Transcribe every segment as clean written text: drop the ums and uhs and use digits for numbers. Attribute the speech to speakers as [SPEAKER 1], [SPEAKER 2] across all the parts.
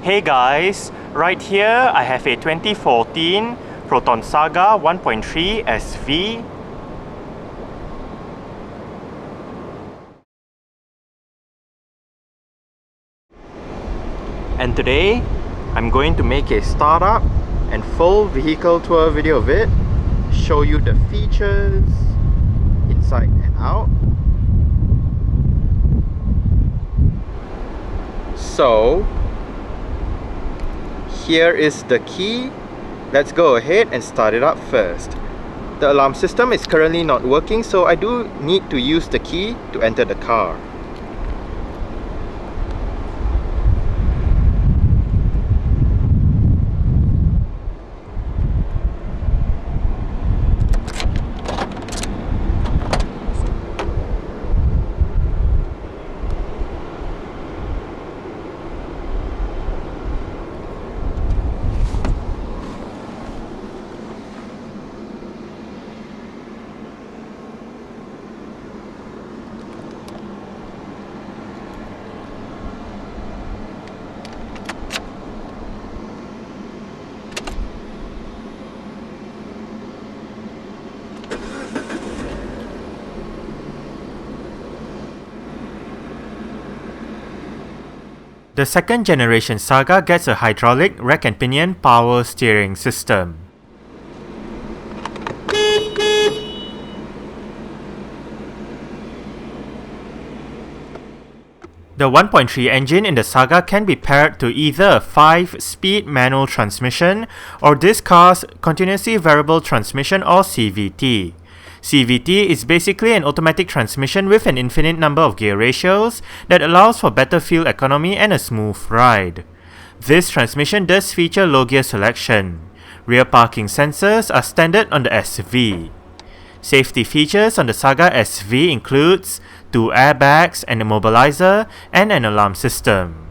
[SPEAKER 1] Hey guys, right here I have a 2014 Proton Saga 1.3 SV. And today I'm going to make a startup and full vehicle tour video of it, show you the features inside and out. So here is the key. Let's go ahead and start it up first. The alarm system is currently not working, so I do need to use the key to enter the car. The second generation Saga gets a hydraulic rack and pinion power steering system. The 1.3 engine in the Saga can be paired to either a 5-speed manual transmission or this car's continuously variable transmission or CVT. CVT is basically an automatic transmission with an infinite number of gear ratios that allows for better fuel economy and a smooth ride. This transmission does feature low gear selection. Rear parking sensors are standard on the SV. Safety features on the Saga SV includes 2 airbags, an immobilizer, and an alarm system.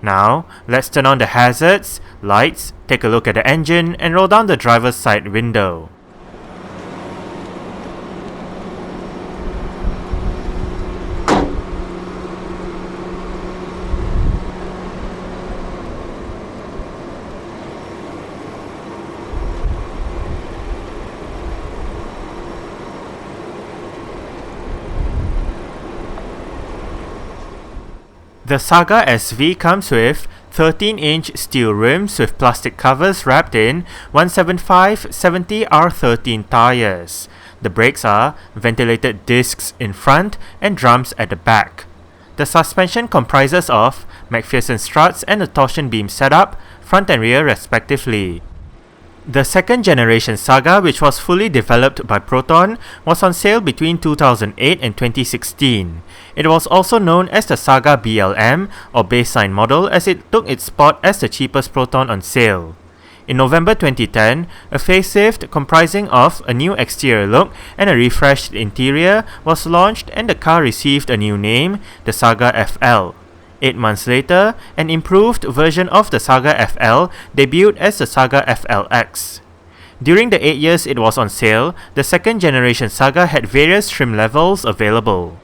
[SPEAKER 1] Now, let's turn on the hazards, lights, take a look at the engine, and roll down the driver's side window. The Saga SV comes with 13-inch steel rims with plastic covers wrapped in 175/70R13 tires. The brakes are ventilated discs in front and drums at the back. The suspension comprises of McPherson struts and a torsion beam setup, front and rear respectively. The second generation Saga, which was fully developed by Proton, was on sale between 2008 and 2016. It was also known as the Saga BLM or baseline model as it took its spot as the cheapest Proton on sale. In November 2010, a facelift comprising of a new exterior look and a refreshed interior was launched and the car received a new name, the Saga FL. 8 months later, an improved version of the Saga FL debuted as the Saga FLX. During the 8 years it was on sale, the second generation Saga had various trim levels available.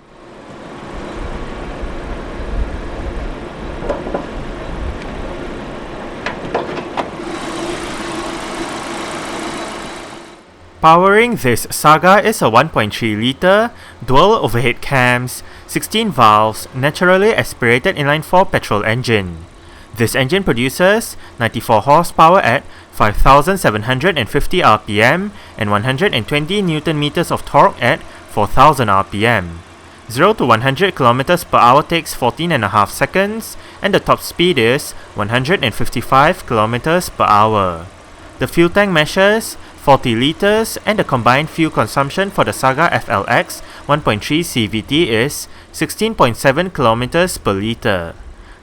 [SPEAKER 1] Powering this Saga is a 1.3 litre, dual overhead cams, 16 valves, naturally aspirated inline-4 petrol engine. This engine produces 94 horsepower at 5,750 rpm and 120 Nm of torque at 4,000 rpm. 0 to 100 km per hour takes 14.5 seconds and the top speed is 155 km per hour. The fuel tank measures 40 litres and the combined fuel consumption for the Saga FLX 1.3 CVT is 16.7 km per litre.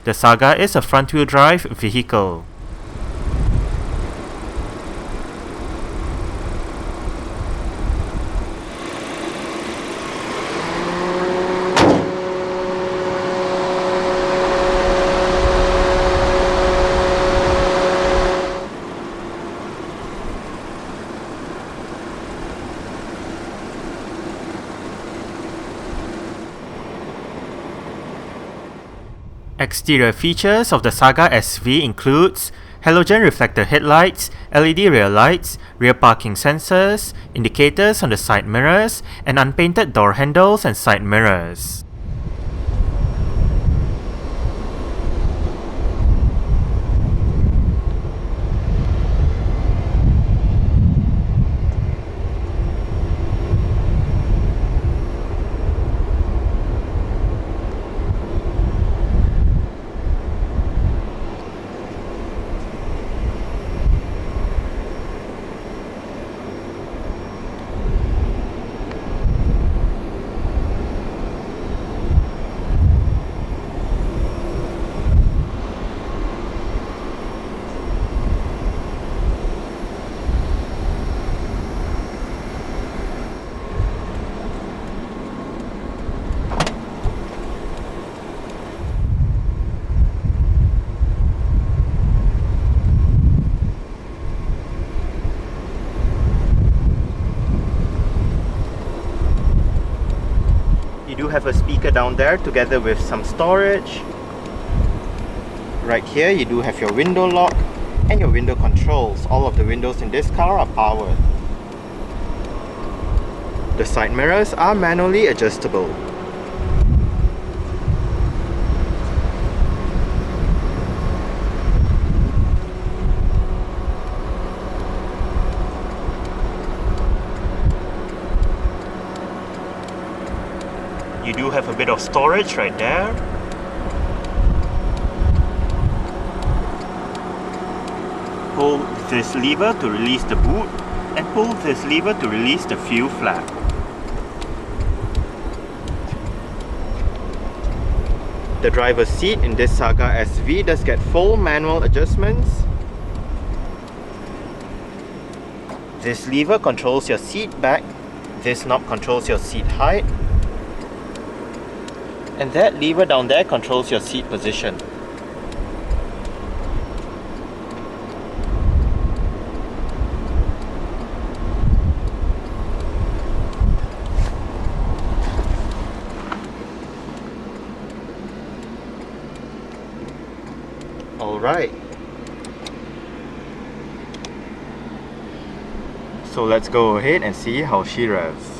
[SPEAKER 1] The Saga is a front-wheel drive vehicle. Exterior features of the Saga SV includes halogen reflector headlights, LED rear lights, rear parking sensors, indicators on the side mirrors, and unpainted door handles and side mirrors. You do have a speaker down there together with some storage. Right here you do have your window lock and your window controls. All of the windows in this car are powered. The side mirrors are manually adjustable. You do have a bit of storage right there. Pull this lever to release the boot and pull this lever to release the fuel flap. The driver's seat in this Saga SV does get full manual adjustments. This lever controls your seat back. This knob controls your seat height. And that lever down there controls your seat position. Alright. So let's go ahead and see how she revs.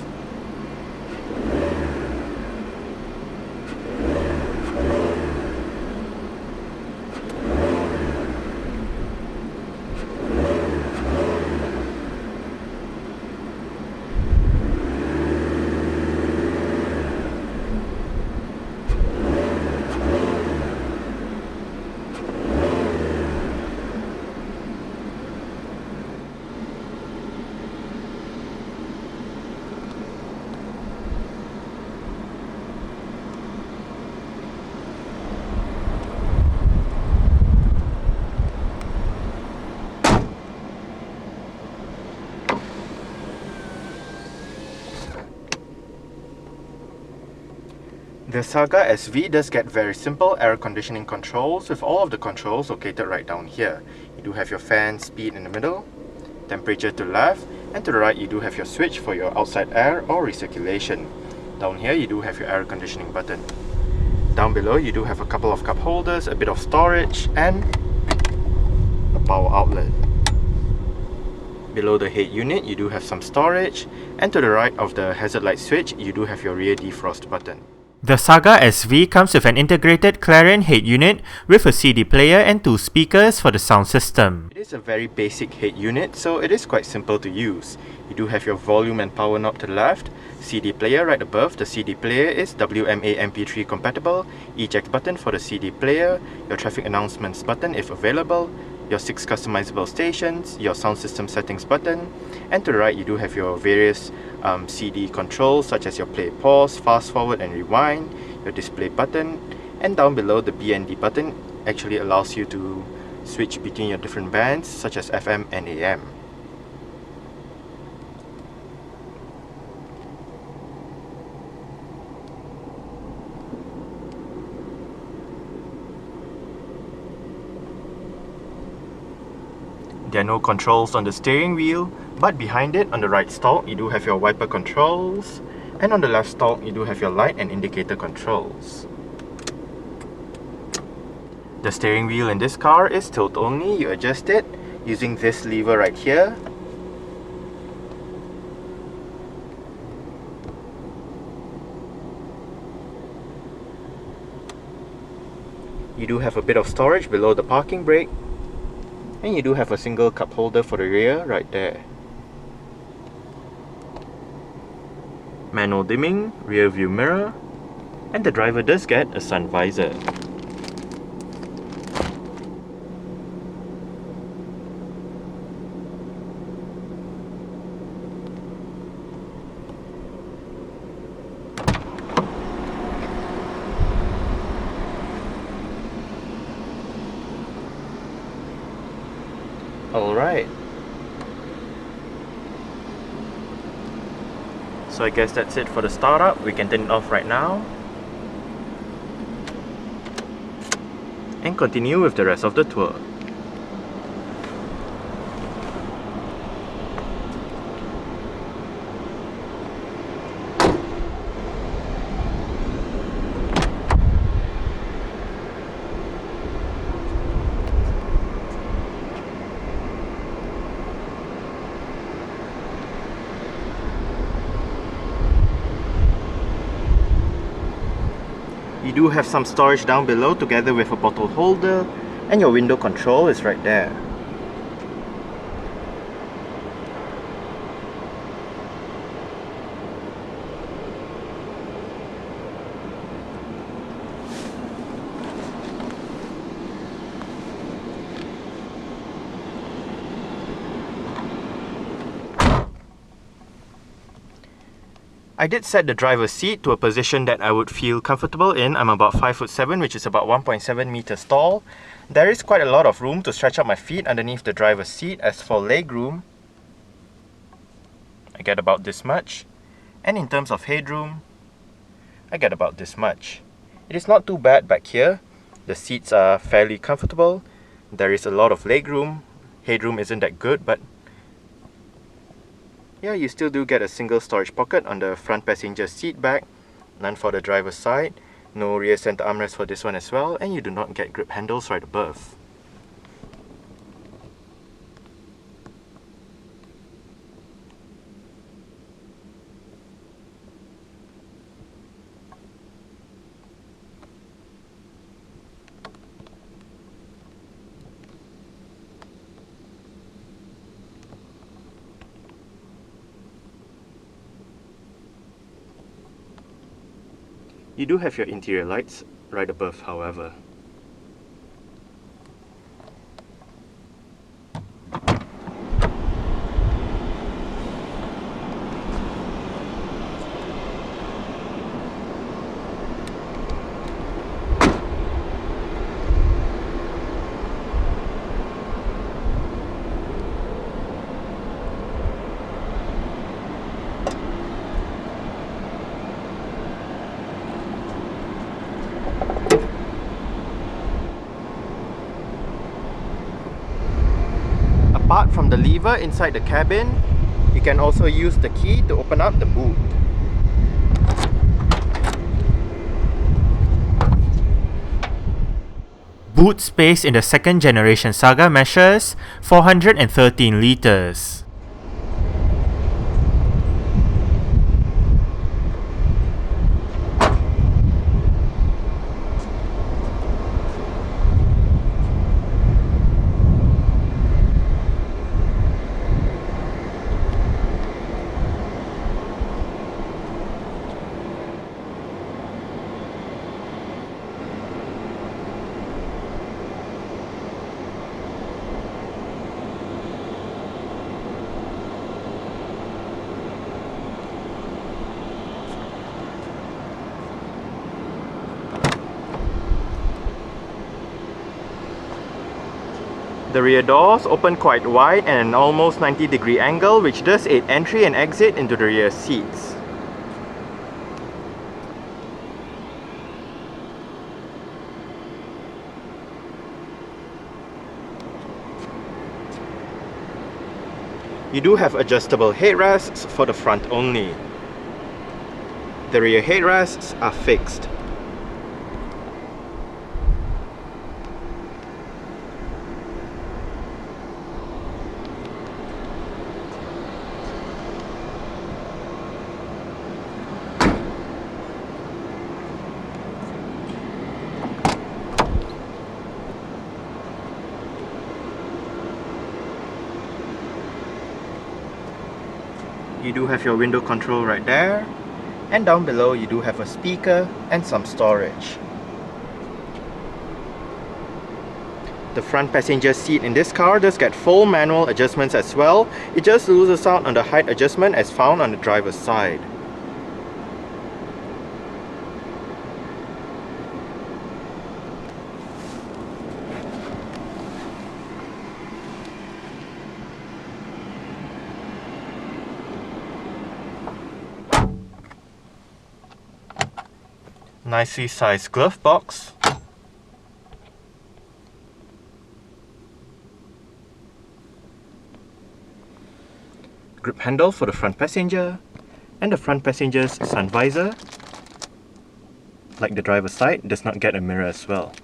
[SPEAKER 1] The Saga SV does get very simple air conditioning controls with all of the controls located right down here. You do have your fan speed in the middle, temperature to the left, and to the right you do have your switch for your outside air or recirculation. Down here you do have your air conditioning button. Down below you do have a couple of cup holders, a bit of storage, and a power outlet. Below the head unit you do have some storage, and to the right of the hazard light switch you do have your rear defrost button. The Saga SV comes with an integrated Clarion head unit with a CD player and 2 speakers for the sound system. It is a very basic head unit, so it is quite simple to use. You do have your volume and power knob to the left, CD player right above. The CD player is WMA MP3 compatible, eject button for the CD player, your traffic announcements button if available, your 6 customizable stations, your sound system settings button, and to the right you do have your various CD controls such as your play, pause, fast forward and rewind, your display button, and down below the BND button actually allows you to switch between your different bands such as FM and AM. There are no controls on the steering wheel, but behind it on the right stalk you do have your wiper controls, and on the left stalk you do have your light and indicator controls. The steering wheel in this car is tilt only. You adjust it using this lever right here. You do have a bit of storage below the parking brake, and you do have a single cup holder for the rear right there. Manual dimming, rear view mirror, and the driver does get a sun visor. Alright. So I guess that's it for the startup. We can turn it off right now. And continue with the rest of the tour. You do have some storage down below together with a bottle holder, and your window control is right there. I did set the driver's seat to a position that I would feel comfortable in. I'm about 5'7", which is about 1.7 meters tall. There is quite a lot of room to stretch out my feet underneath the driver's seat. As for legroom, I get about this much. And in terms of headroom, I get about this much. It is not too bad back here. The seats are fairly comfortable. There is a lot of legroom. Headroom isn't that good, but yeah, you still do get a single storage pocket on the front passenger seat back, none for the driver's side, no rear center armrest for this one as well, and you do not get grip handles right above. You do have your interior lights right above, however. Apart from the lever inside the cabin, you can also use the key to open up the boot. Boot space in the second generation Saga measures 413 litres. The rear doors open quite wide and an almost 90-degree angle, which does aid entry and exit into the rear seats. You do have adjustable headrests for the front only. The rear headrests are fixed. you do have your window control right there, and down below you do have a speaker and some storage. The front passenger seat in this car does get full manual adjustments as well. It just loses out on the height adjustment as found on the driver's side. Nicely sized glove box. Grip handle for the front passenger, and the front passenger's sun visor, like the driver's side, does not get a mirror as well.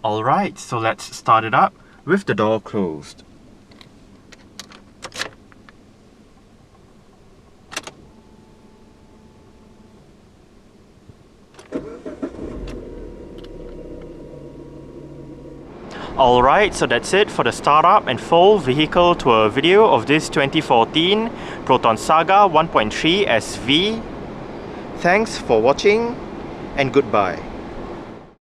[SPEAKER 1] Alright, so let's start it up with the door closed. Alright, so that's it for the startup and full vehicle tour video of this 2014 Proton Saga 1.3 SV. Thanks for watching and goodbye.